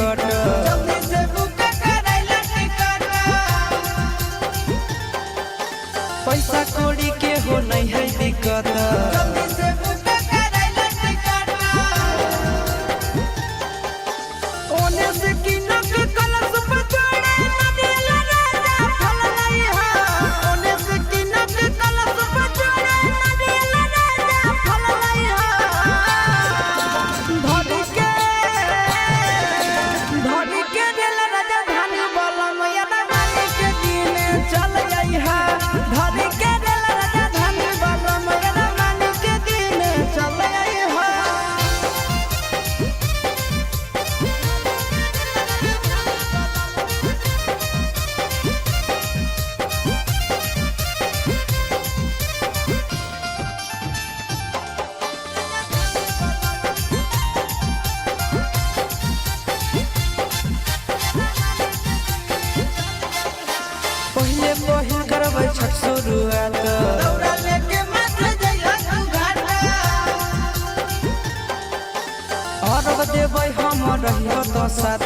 ticket जल्दी से book कराइला टिकट पैसा कौड़ी के हो नहीं है दिक्कत जल्दी से बुक कराइला टिकट ओने से किनक कलश पर चढ़े नदिया राजा फल लई हा ओने से किनक कलश पर चढ़े नदिया राजा फल लई हा धरी के दिल राजा धानी बोला मैया रानी के दिन चल जाई हा धरी के दिल राजा धानी बोला मैया रानी के दिन चल जाई हा पहले पहिल करबै छठ शुरुआत दौड़ा लेके माथे जइहा तू घाट और देबै हम रहियो तो साथ